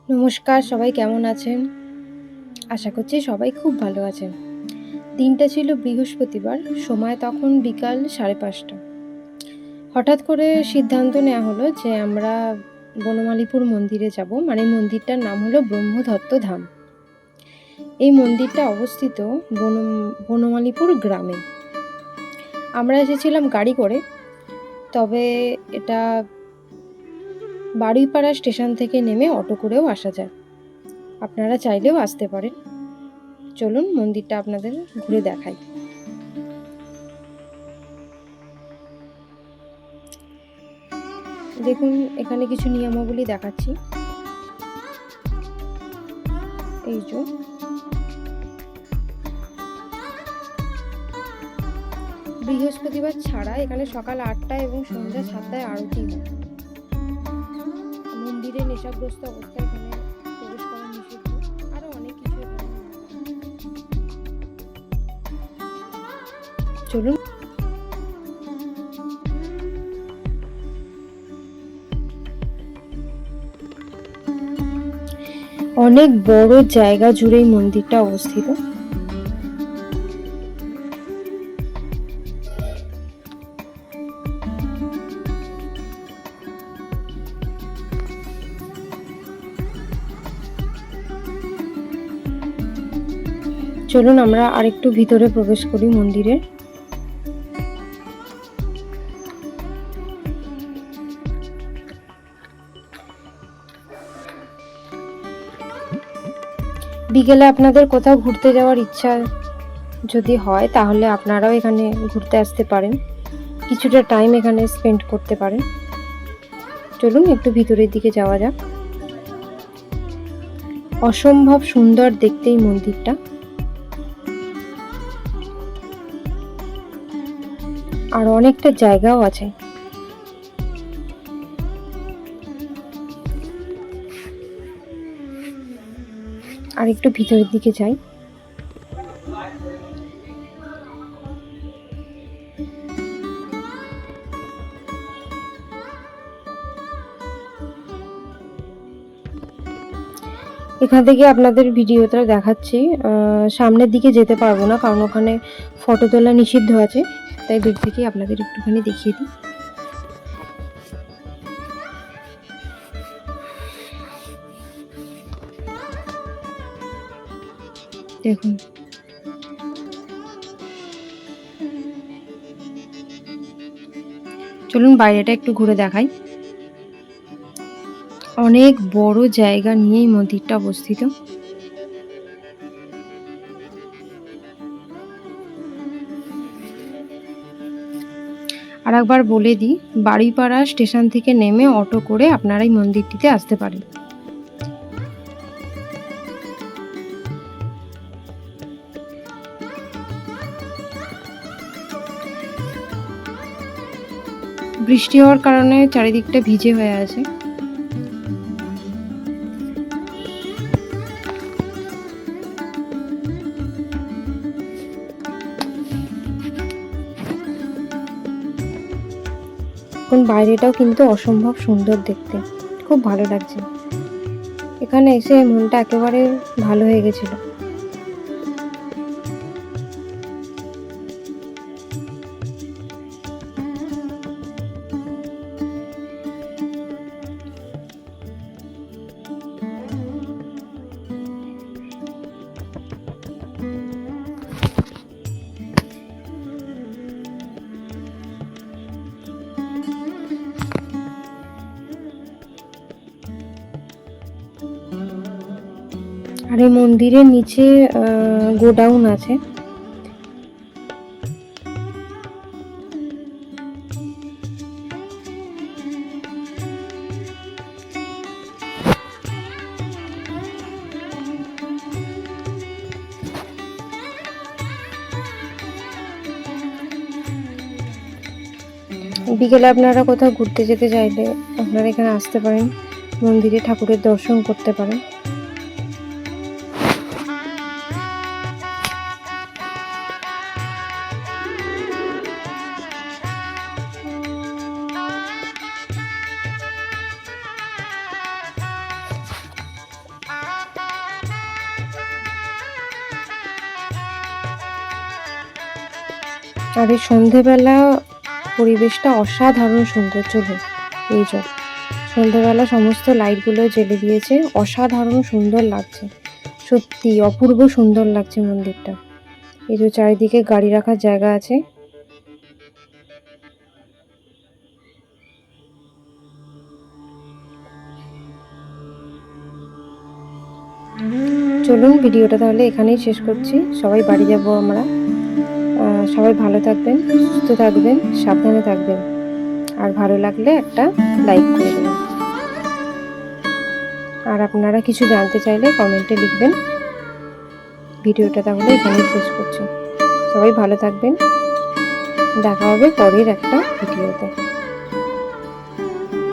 নমস্কার, সবাই কেমন আছেন? আশা করছি সবাই খুব ভালো আছেন। দিনটা ছিল বৃহস্পতিবার, সময় তখন বিকাল ৫:৩০। হঠাৎ করে সিদ্ধান্ত নেওয়া হলো যে আমরা বনমালীপুর মন্দিরে যাব। মানে মন্দিরটার নাম হলো ব্রহ্মদত্ত ধাম। এই মন্দিরটা অবস্থিত বনমালীপুর গ্রামে। আমরা এসেছিলাম গাড়ি করে, তবে এটা বারুইপাড়া স্টেশন থেকে নেমে অটো করেও আসা যায়। আপনারা চাইলেও আসতে পারেন। চলুন মন্দিরটা আপনাদের ঘুরে দেখাই। দেখুন, এখানে কিছু নিয়মাবলী দেখাচ্ছি। এই যে বৃহস্পতিবার ছাড়া এখানে সকাল ৮টা এবং সন্ধ্যা ৭টায় আরতি হয়। মন্দিরে নেশাগ্রস্ত অবস্থায় এখানে প্রবেশ করা নিষিদ্ধ। আরো অনেক কিছু এখানে। চলুন। অনেক বড় জায়গা জুড়েই মন্দিরটা অবস্থিত। চলুন আমরা আরেকটু ভিতরে প্রবেশ করি মন্দিরের। বিকেলে আপনাদের কোথাও ঘুরতে যাওয়ার ইচ্ছা যদি হয় তাহলে আপনারাও এখানে ঘুরতে আসতে পারেন, কিছুটা টাইম এখানে স্পেন্ড করতে পারেন। চলুন একটু ভিতরের দিকে যাওয়া যাক। অসম্ভব সুন্দর দেখতে এই মন্দিরটা। আর অনেকটা জায়গাও আছে। আর একটু ভিতরের দিকে যাই। এখান থেকে আপনাদের ভিডিওটা দেখাচ্ছি। সামনের দিকে যেতে পারবো না, কারণ ওখানে ফটো তোলা নিষিদ্ধ আছে, তাই দূর থেকে আপনাদের একটুখানি দেখিয়ে দিই। দেখুন, চলুন বাইরেটা একটু ঘুরে দেখাই। অনেক বড় জায়গা নিয়েই মন্দিরটা অবস্থিত। আর একবার বলে দিই, বারুইপাড়া স্টেশন থেকে নেমে অটো করে আপনারা এই মন্দিরটিতে আসতে পারেন। বৃষ্টি হওয়ার কারণে চারিদিকটা ভিজে হয়ে আছে। এখন বাইরেটাও কিন্তু অসম্ভব সুন্দর দেখতে, খুব ভালো লাগছে। এখানে এসে মনটা একেবারে ভালো হয়ে গেছিল। আর এই মন্দিরের নিচে গোডাউন আছে। বিকেলে আপনারা কোথাও ঘুরতে যেতে চাইলে আপনারা এখানে আসতে পারেন, মন্দিরে ঠাকুরের দর্শন করতে পারেন। আর এই সন্ধেবেলা পরিবেশটা অসাধারণ সুন্দর। চলুন, এই যে সন্ধেবেলা সমস্ত লাইটগুলো জ্বেলে দিয়েছে, অসাধারণ সুন্দর লাগছে, সত্যি অপূর্ব সুন্দর লাগছে মন্দিরটা। এই যে চারিদিকে গাড়ি রাখার জায়গা আছে। চলুন ভিডিওটা তাহলে এখানেই শেষ করছি। সবাই বাড়ি যাব আমরা। সবাই ভালো থাকবেন, সুস্থ থাকবেন, সাবধানে থাকবেন। আর ভালো লাগলে একটা লাইক করে দেবেন। আর আপনারা কিছু জানতে চাইলে কমেন্টে লিখবেন। ভিডিওটা তাহলে এখানেই শেষ করছি। সবাই ভালো থাকবেন, দেখা হবে পরের একটা ভিডিওতে।